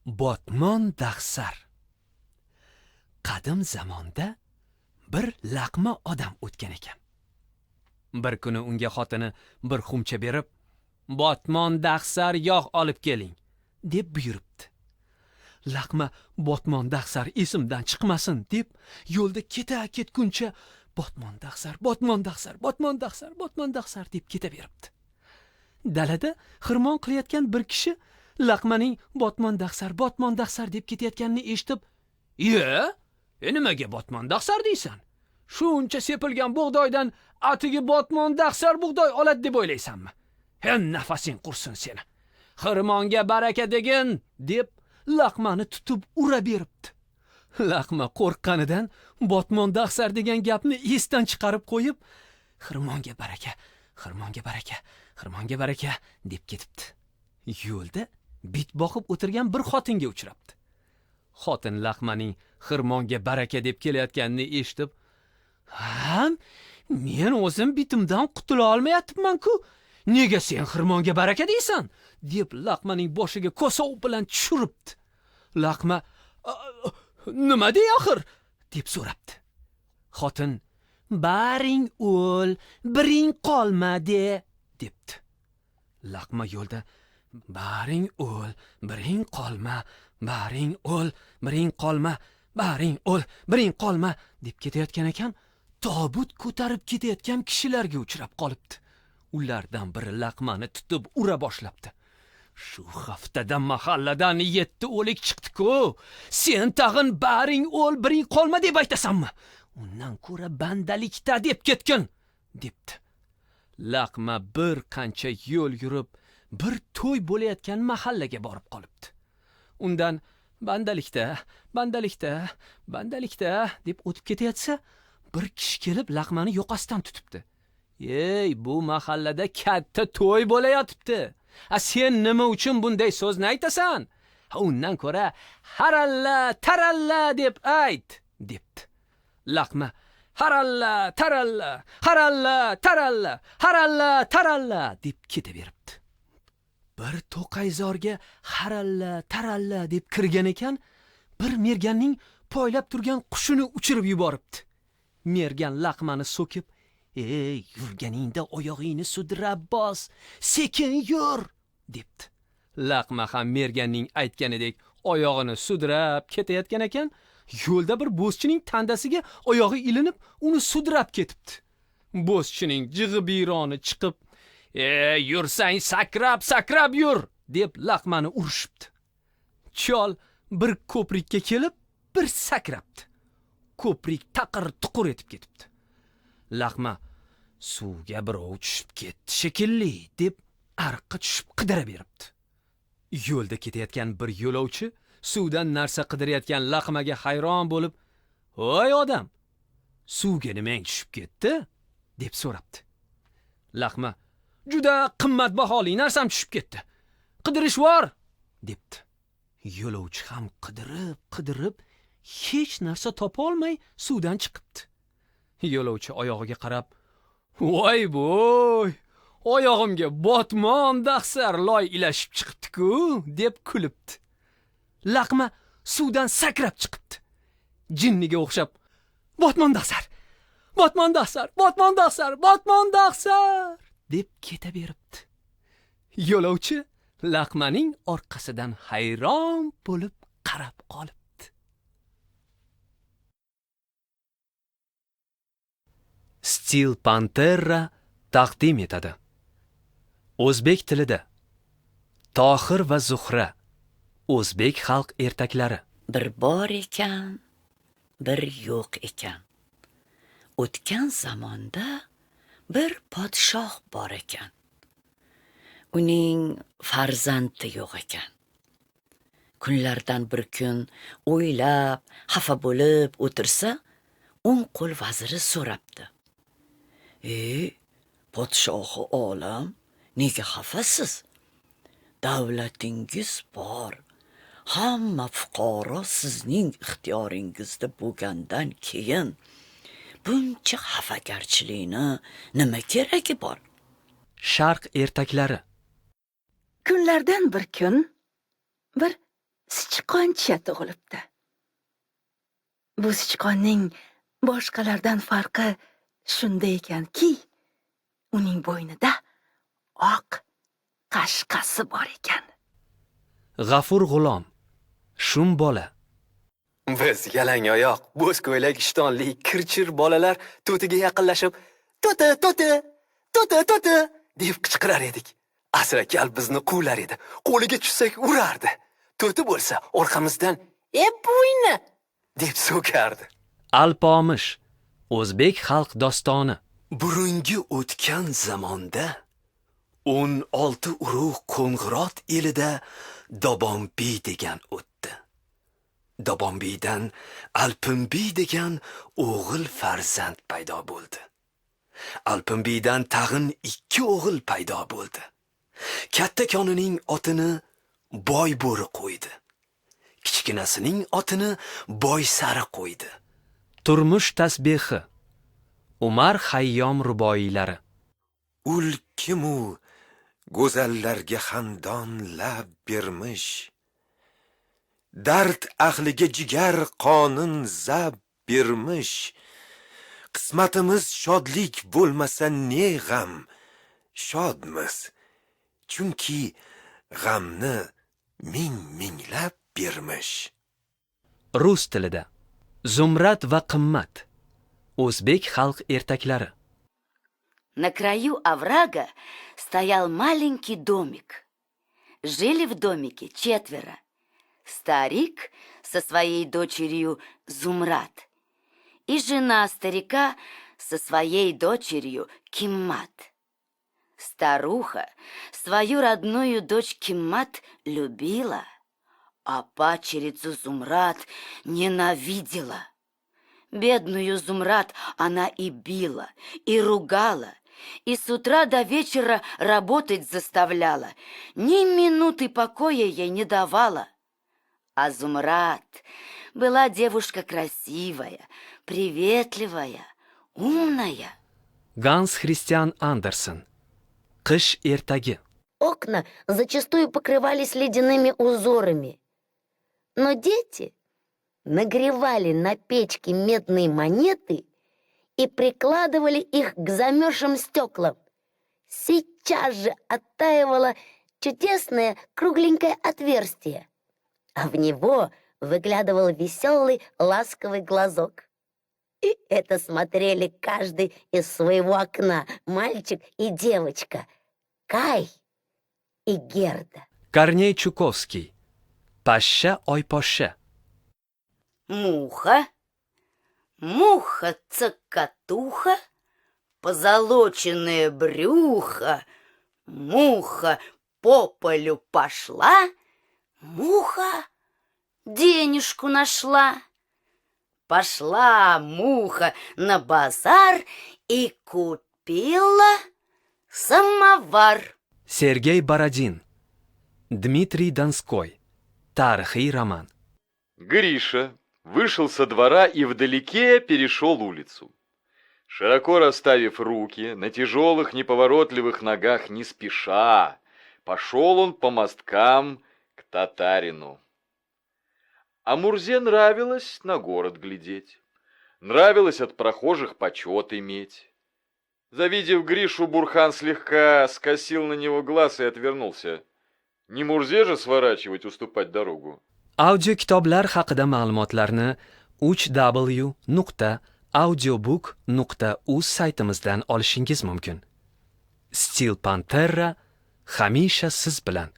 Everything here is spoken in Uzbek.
Botmon dahsar. Qadim zamonda bir laqma odam o'tgan ekan. Bir kuni unga xotini bir xumcha berib, "Botmon dahsar yog' olib keling" deb buyuribdi. Laqma "Botmon dahsar esimdan chiqmasin" deb yo'lda ketguncha "Botmon dahsar, botmon dahsar, botmon dahsar, botmon dahsar" deb ketaveribdi. Dalada xirmon qilayotgan bir kishi laqmaning "Botmon dahsar" deb ketayotganini eshitib, nimaga botmon dahsar deysan? Shuncha sepilgan bug'doydan atigi botmon dahsar bug'doy oladi deb o'ylaysanmi? Nafasing qursin seni. Xirmonga baraka degin" deb laqmani tutib ura beribdi. Laqma qo'rqqanidan botmon dahsar degan gapni esdan chiqarib qo'yib, "Xirmonga baraka, xirmonga baraka, xirmonga baraka" deb ketibdi. Yo'lda bit boqib o'tirgan bir xotinga uchrabdi. Xotin laqmaning xirmonga baraka deb kelayotganini eshitib, men o'zim bitimdan qutula olmayapman-ku. Nega sen xirmonga baraka deysan?" deb laqmaning boshiga kosov bilan tushiribdi. Laqma, "Nima dey axir?" deb so'rabdi. Xotin, "Baring o'l, biring qolmadi" debdi. Laqma yo'lda "Baring o'l, biring qolma, baring o'l, biring qolma, baring o'l, biring qolma" deb ketayotgan ekan, tobut ko'tarib ketayotgan kishilarga uchrab qolibdi. Ulardan biri laqmani tutib ura boshlabdi. "Shu haftada mahalladan 7 o'lik chiqdi-ku. Sen tag'in baring o'l, biring qolma deb aytasanmi? Undan ko'ra bandalikda deb ketgin" debdi. Laqma bir qancha yo'l yurib, bir to'y bo'layotgan mahallaga borib qolibdi. Undan bandalikda, bandalikda, bandalikda deb o'tib ketayotsa, bir kishi kelib laqmani yoqasidan tutibdi. Bu mahallada katta to'y bo'layotibdi. Sen nima uchun bunday so'zni aytasan? Undan ko'ra haralla, taralla deb ayt" debdi. Laqma haralla, taralla, haralla, taralla, haralla, taralla deb ketaveribdi. Bir to'qayzorga haralla, taralla deb kirgan ekan, bir merganning poylab turgan qushini uchirib yuboribdi. Mergan laqmani so'kib, yurganingda oyog'ingni sudrab bos, sekin yur" debdi. Laqma ham merganning aytganidek oyog'ini sudrab ketayotgan ekan, yo'lda bir bo'zchining tandasiga oyog'i ilinib, uni sudrab ketibdi. Bo'zchining jig'i biyroni chiqib, yursang sakrab yur" deb laqmani urishibdi. Chol bir ko'prikka kelib, bir sakrabdi. Ko'prik taqir-tuqur etib ketibdi. Laqma "Suvga birov tushib ketdi shekilli" deb ariqqa tushib qidira beribdi. Yo'lda ketayotgan bir yo'lovchi suvdan narsa qidirayotgan laqmaga hayron bo'lib, "Voy odam, suvga nimang tushib ketdi?" deb so'rabdi. Laqma, "Juda qimmatbaholi narsam tushib ketdi. Qidirishvor" debdi. Yo'lovchi ham qidirib hech narsa topa olmay suvdan chiqibdi. Yo'lovchi oyog'iga qarab, "Voy bo'y, oyog'imga botmon dahsar loy ilashib chiqibdi-ku" deb kulibdi. Laqma suvdan sakrab chiqibdi. Jinniga o'xshab, "Botmon dahsar, botmon dahsar, botmon dahsar, botmon dahsar" deb ketaveribdi. Yo'lovchi laqmaning orqasidan hayron bo'lib qarab qolibdi. Stil Panterra taqdim etadi. O'zbek tilida Tohir va Zuhra, o'zbek xalq ertaklari. Bir bor ekan, bir yo'q ekan. O'tgan zamonda bir podshoh bor ekan. Uning farzandi yo'q ekan. Kunlardan bir kun o'ylab, xafa bo'lib o'tirsa, o'ng qo'l vaziri so'rabdi. Podshohi olam, nega xafasiz? Davlatingiz bor. Hamma fuqaro sizning ixtiyoringizda bo'lgandan keyin buncha xafagarchilikni nima keragi bor? Sharq ertaklari. Kunlardan bir kun bir sichqon sichqoncha tug'ilibdi. Bu sichqonning boshqalardan farqi shunda ekanki, uning bo'ynida oq qashqasi bor ekan. G'afur G'ulom, shum bola. Biz yalang oyoq, bo'z ko'ylak ishtonli kirchir bolalar to'tiga yaqinlashib, "To'ti, to'ti, to'ti, to'ti" deb qichqirar edik. Asrakal bizni quvlar edi. Qo'liga tushsak urardi. To'ti bo'lsa orqamizdan buyni" deb so'kardi. Alpomish, o'zbek xalq dostoni. Burungi o'tgan zamonda 16 urug' qo'ng'irot elida Dobonbiy degan o'tdi. Dobonbiydan Alpinbiy degan o'g'il farzand paydo bo'ldi. Alpinbiydan tag'in 2 o'g'il paydo bo'ldi. Katta konining otini boy bo'ri qo'ydi. Kichkinasining otini boy sari qo'ydi. Turmush tasbehi. Umar Xayyom ruboiylari. Ul kimu go'zallarga xandon lab bermish, dard ahliga jigar qonun zab bermish. Qismatimiz shodlik bo'lmasa ne g'am, shodmiz chunki g'amni minglab bermish. Rus tilida. Zumrad va qimmat. O'zbek xalq ertaklari. На краю оврага стоял маленький домик. Жили в домике 4. Старик со своей дочерью Зумрад и жена старика со своей дочерью Киммат. Старуха свою родную дочь Киммат любила, а падчерицу Зумрад ненавидела. Бедную Зумрад она и била, и ругала, и с утра до вечера работать заставляла, ни минуты покоя ей не давала. А Зумрад была девушка красивая, приветливая, умная. Ганс Христиан Андерсен. Qish ertagi. Окна зачастую покрывались ледяными узорами. Но дети нагревали на печке медные монеты и прикладывали их к замерзшим стеклам. Сейчас же оттаивало чудесное кругленькое отверстие, а в него выглядывал веселый ласковый глазок. И это смотрели каждый из своего окна, мальчик и девочка, Кай и Герда. Корней Чуковский. Пашша ой пашша. Муха, муха-цокотуха, позолоченное брюхо, муха по полю пошла, муха денежку нашла. Пошла муха на базар и купила самовар. Sergey Borodin. Dmitriy Donskoy. Tarixiy roman. Гриша вышел со двора и вдалеке перешел улицу. Широко расставив руки, на тяжелых неповоротливых ногах не спеша, пошел он по мосткам к татарину. А Мурзе нравилось на город глядеть, нравилось от прохожих почет иметь. Завидев Гришу, Бурхан слегка скосил на него глаз и отвернулся. Не Мурзе же сворачивать, уступать дорогу. Audio kitoblar haqida ma'lumotlarni www.audiobook.uz saytimizdan olishingiz mumkin. Steel Pantera hamisha siz bilan.